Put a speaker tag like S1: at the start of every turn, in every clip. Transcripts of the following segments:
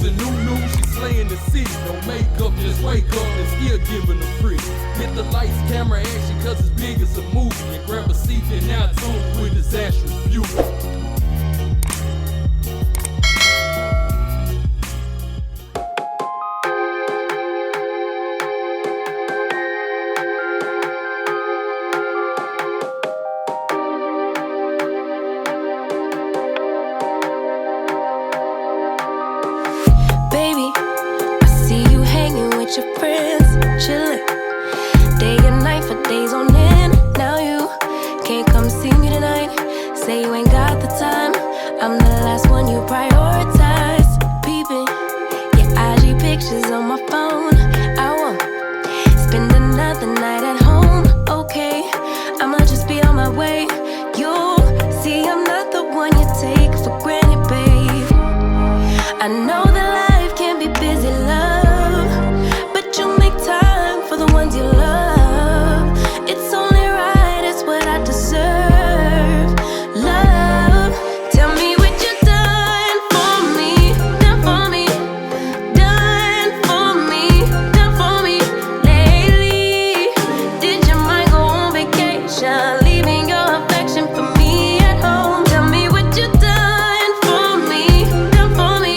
S1: a new, she's slaying the city. No makeup, just wake up and still giving them pretty. Hit the lights, camera, action, cause it's big as a movie. And grab a seat and now tune with Disastrous Beauty.
S2: Your friends chillin', day and night for days on end. Now you can't come see me tonight. Say you ain't got the time. I'm the last one you prioritize. Peeping your IG pictures on my phone. I won't spend another night at home. Okay, I'ma just be on my way. You'll see I'm not the one you take for granted, babe. I know that life can be busy, love. For the ones you love, it's only right, it's what I deserve. Love, tell me what you done for me, done for me, done for me, done for me lately. Did your mind go on vacation, leaving your affection for me at home? Tell me what you done for me, done for me,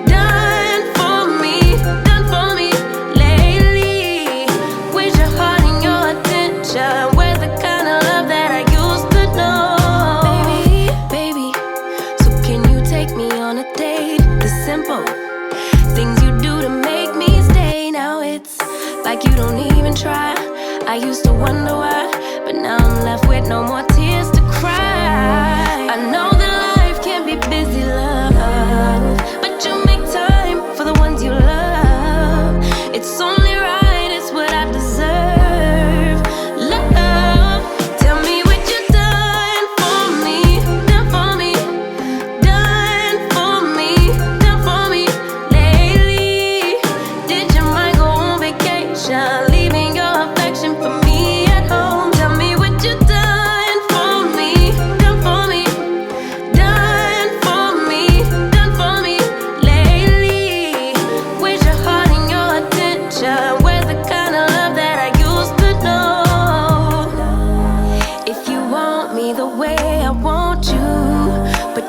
S2: done for me, done for me lately. We're the kind of love that I used to know. Baby, so can you take me on a date? The simple things you do to make me stay. Now it's like you don't even try. I used to wonder why, but now I'm left with no more tears to cry. I know that life can be busy, love, but you make time for the ones you love. It's only right, it's what I deserve.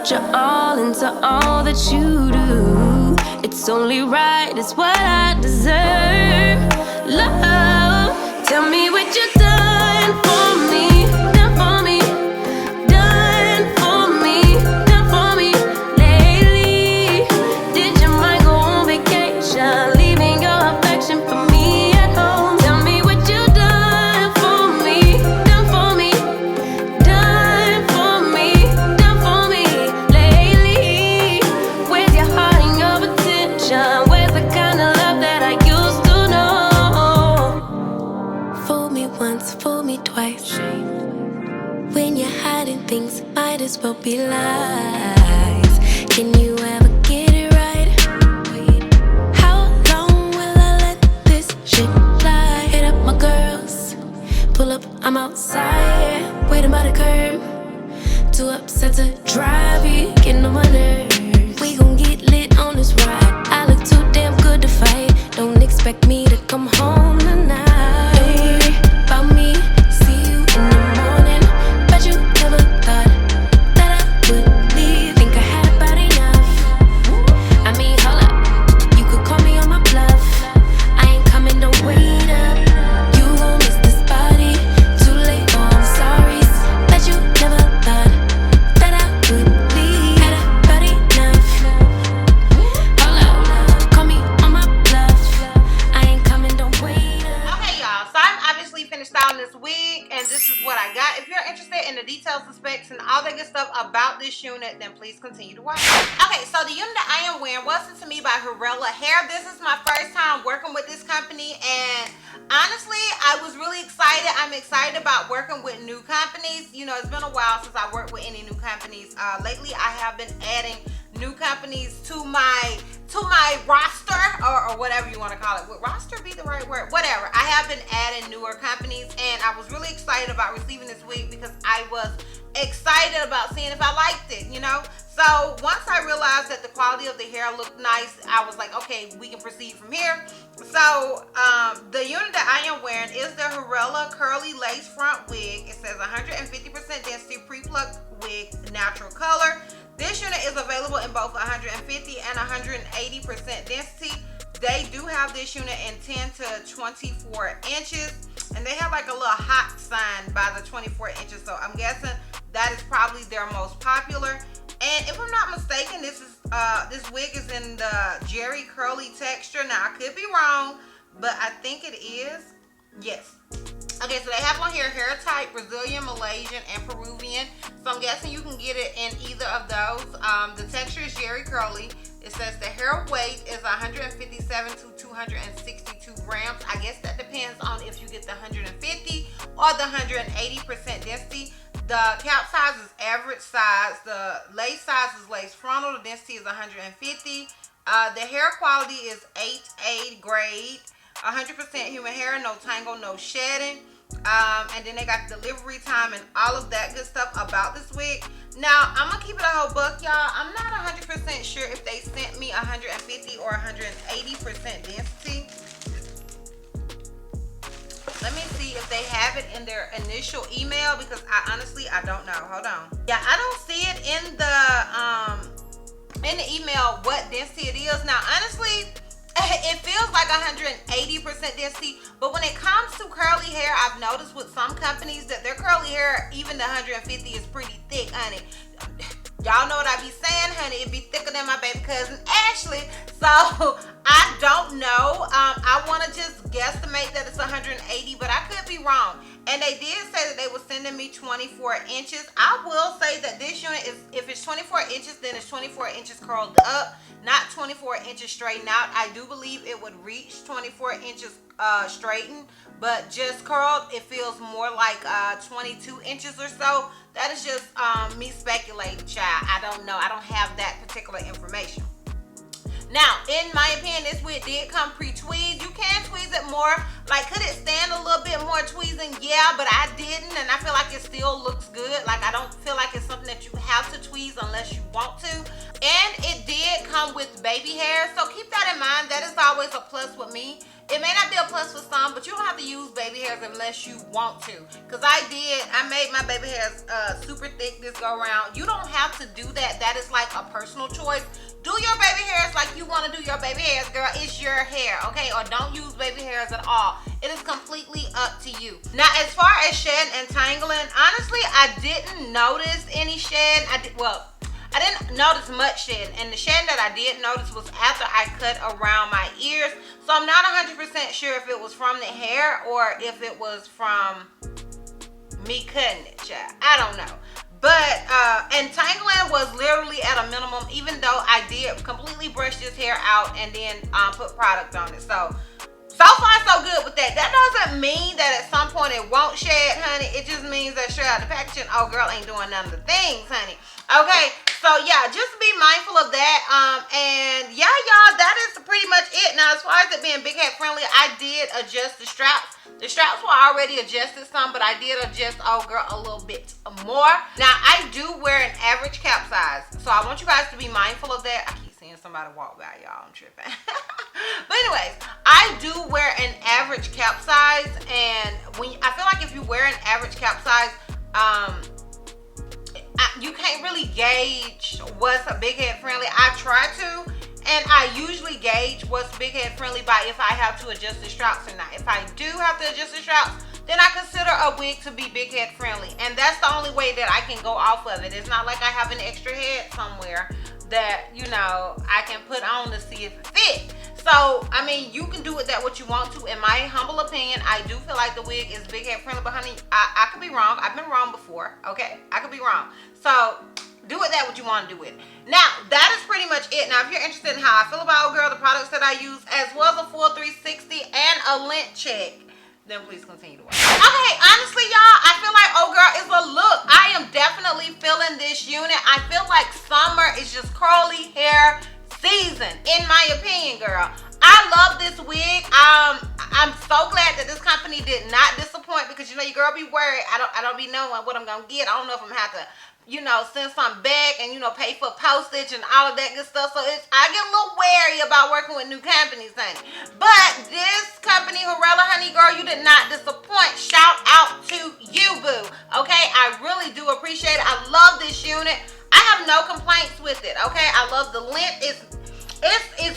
S2: You're all into all that you do. It's only right, it's what I deserve. Love, tell me what you done for me, done for me, done for me, done for me lately. Did your mind go on vacation, leaving your affection for me at home? Tell me what you done for me, done for me, done for me, done for me. With the kind of love that I used to know. Fool me once, fool me twice. When you're hiding things, might as well be lies. Can you ever get it right? How long will I let this shit fly? Hit up my girls, pull up, I'm outside, waiting by the curb. Too upset to drive you, getting on my nerves. We gon' get lit on this ride. I look too damn good to fight. Don't expect me to come home tonight. Don't worry about me, see you in the morning. Bet you never thought that I would leave. Think I had about enough. I mean, hold up, you could call me on my bluff. I ain't coming, don't wait up. You gon' miss this body, too late, oh I'm sorry. Bet you never thought that I would leave. Had about enough. Hold up, call me on my bluff. I ain't coming, don't wait up.
S3: Okay, y'all, so I'm obviously finished styling this wig, and this is what I got. If you're interested in the details, the specs, and all that good stuff about this unit, then please continue to watch. Okay, so the unit that I am wearing was sent to me by Hurela Hair. This is my first time working with this company, and honestly, I was really excited. I'm excited about working with new companies. You know, it's been a while since I worked with any new companies. Lately, I have been adding new companies to my roster, or whatever you want to call it. Would roster be the right word? Whatever. I have been adding newer companies, and I was really excited about receiving this wig because I was excited about seeing if I liked it, you know? So once I realized that the quality of the hair looked nice, I was like, okay, we can proceed from here. So the unit that I am wearing is the Hurela curly lace front wig. It says 150% density pre-plucked wig, natural color. This unit is available in both 150 and 180% density. They do have this unit in 10 to 24 inches, and they have like a little hot sign by the 24 inches. So I'm guessing that is probably their most popular. And if I'm not mistaken, this wig is in the Jerry curly texture. Now I could be wrong, but I think it is. Yes. Okay, so they have on here hair type Brazilian, Malaysian, and Peruvian. So I'm guessing you can get it in either of those. The texture is Jerry curly. It says the hair weight is 157 to 262 grams. I guess that depends on if you get the 150 or the 180% density. The cap size is average size. The lace size is lace frontal. The density is 150. The hair quality is 8A grade. 100% human hair, no tangle, no shedding. And then they got delivery time and all of that good stuff about this wig. Now, I'm going to keep it a whole buck, y'all. I'm not 100% sure if they sent me 150 or 180% density. Let me see if they have it in their initial email, because I honestly don't know. Hold on. Yeah, I don't see it in the email what density it is. Now, honestly, it feels like 180% density, but when it comes to curly hair, I've noticed with some companies that their curly hair, even the 150 is pretty thick, honey. Y'all know what I be saying, honey. It be thicker than my baby cousin Ashley. So I don't know. I want to just guesstimate that it's 180, but I could be wrong. And they did say that they were sending me 24 inches. I will say that this unit is, if it's 24 inches, then it's 24 inches curled up, not 24 inches straightened out. I do believe it would reach 24 inches straightened, but just curled, it feels more like 22 inches or so. That is just me speculating, child. I don't know. I don't have that particular information. Now, in my opinion, this wig did come pre-tweezed. You can tweeze it more. Like, could it stand a little bit more tweezing? Yeah, but I didn't, and I feel like it still looks good. Like, I don't feel like it's something that you have to tweeze unless you want to. And it did come with baby hair, so keep that in mind. That is always a plus with me. It may not be a plus for some, but you don't have to use baby hairs unless you want to. Because I made my baby hairs super thick this go around. You don't have to do that. That is like a personal choice. Do your baby hairs like you want to do your baby hairs, girl. It's your hair, okay? Or don't use baby hairs at all. It is completely up to you. Now, as far as shedding and tangling, honestly, I didn't notice any shed. I didn't notice much shedding, and the shedding that I did notice was after I cut around my ears. So I'm not 100% sure if it was from the hair or if it was from me cutting it, child. I don't know. But and tangling was literally at a minimum, even though I did completely brush this hair out and then put product on it. So far so good with that. That doesn't mean that at some point it won't shed, honey. It just means that straight out the packaging, oh girl ain't doing none of the things, honey. Okay, so yeah, just be mindful of that. And yeah, y'all, that is pretty much it. Now, as far as it being big head friendly, I did adjust the straps. The straps were already adjusted some, but I did adjust, oh girl, a little bit more. Now, I do wear an average cap size, so I want you guys to be mindful of that. I keep seeing somebody walk by, y'all. I'm tripping. But anyways, I do wear an average cap size, and I feel like if you wear an average cap size, you can't really gauge what's a big head friendly. I try to, and I usually gauge what's big head friendly by if I have to adjust the straps or not. If I do have to adjust the straps, then I consider a wig to be big head friendly, and that's the only way that I can go off of it. It's not like I have an extra head somewhere that, you know, I can put on to see if it fits. So, I mean, you can do with that what you want to. In my humble opinion, I do feel like the wig is big head friendly, but honey, I could be wrong. I've been wrong before, okay? I could be wrong. So, do with that what you want to do with it. Now, that is pretty much it. Now, if you're interested in how I feel about, girl, the products that I use, as well as a full 360 and a lint check, then please continue to watch. Okay, honestly, y'all, I feel like, oh girl, it's a look. I am definitely feeling this unit. I feel like summer is just curly hair season, in my opinion, girl. I love this wig. I'm so glad that this company did not disappoint, because you know your girl be worried. I don't be knowing what I'm gonna get. I don't know if I'm gonna have to you know, send something back and, you know, pay for postage and all of that good stuff. So I get a little wary about working with new companies, honey. But this company, Hurela, honey girl, you did not disappoint. Shout out to you, boo. Okay, I really do appreciate it. I love this unit. I have no complaints with it. Okay, I love the length. It's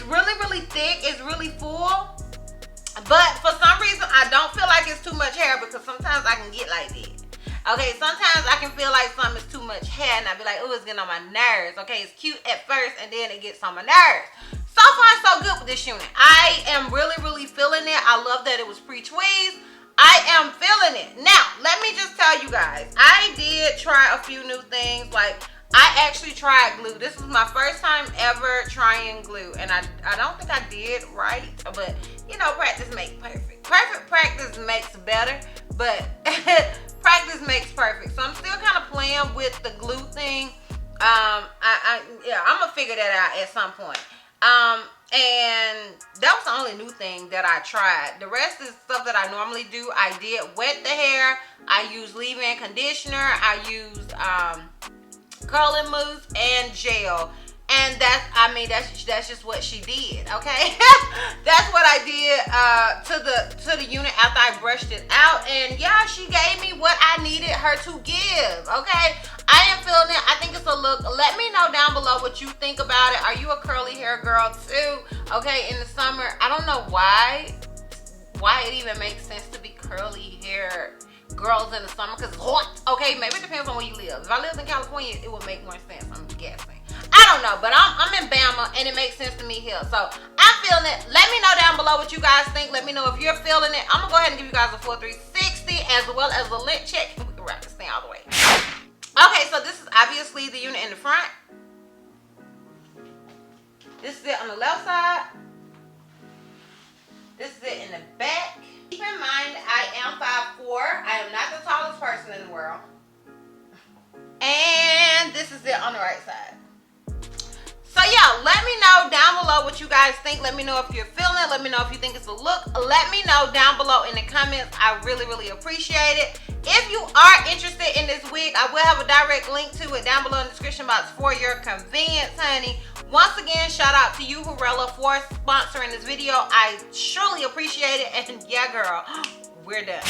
S3: really, really thick. It's really full. But for some reason, I don't feel like it's too much hair, because sometimes I can get like this. Okay, sometimes I can feel like something is too much hair and I be like, oh, it's getting on my nerves. Okay, it's cute at first and then it gets on my nerves. So far, so good with this unit. I am really, really feeling it. I love that it was pre-tweezed. I am feeling it. Now, let me just tell you guys, I did try a few new things. Like, I actually tried glue. This was my first time ever trying glue, and I don't think I did right, but you know, practice makes perfect. Perfect practice makes better, but practice makes perfect. So I'm still kind of playing with the glue thing. I'm gonna figure that out at some point. And that was the only new thing that I tried. The rest is stuff that I normally do. I did wet the hair. I used leave-in conditioner. I used curling mousse and gel, and that's just what she did. Okay. That's what I did to the unit after I brushed it out, and yeah, she gave me what I needed her to give. Okay, I am feeling it. I think it's a look. Let me know down below what you think about it. Are you a curly hair girl too? Okay, in the summer, I don't know why it even makes sense to be curly hair girls in the summer, because it's hot. Okay, maybe it depends on where you live. If I lived in California, it would make more sense, I'm guessing. I don't know, but I'm in Bama and it makes sense to me here. So I'm feeling it. Let me know down below what you guys think. Let me know if you're feeling it. I'm gonna go ahead and give you guys a full 360 as well as a lint check, and we can wrap this thing all the way. Okay, so this is obviously the unit in the front. This is it on the left side. This is it in the back. Keep in mind, I am 5'4". I am not the tallest person in the world. And this is it on the right side. So yeah, let me know down below what you guys think. Let me know if you're feeling it. Let me know if you think it's a look. Let me know down below in the comments. I really, really appreciate it. If you are interested in this wig, I will have a direct link to it down below in the description box for your convenience, honey. Once again, shout out to you, Hurela, for sponsoring this video. I surely appreciate it. And yeah, girl, we're done.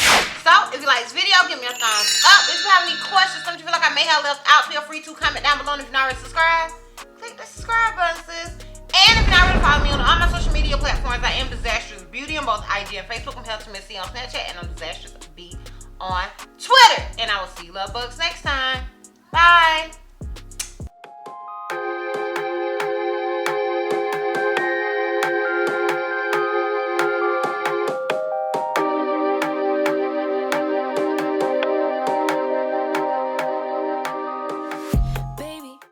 S3: So if you like this video, give me a thumbs up. If you have any questions, something you feel like I may have left out, feel free to comment down below. And if you're not already subscribed, click the subscribe button, sis. And if you're not already following me on all my social media platforms, I am DizastrousBeauty on both IG and Facebook. I'm Health to Missy on Snapchat, and I'm DizastrousB on Twitter. And I will see you love bugs next time. Bye.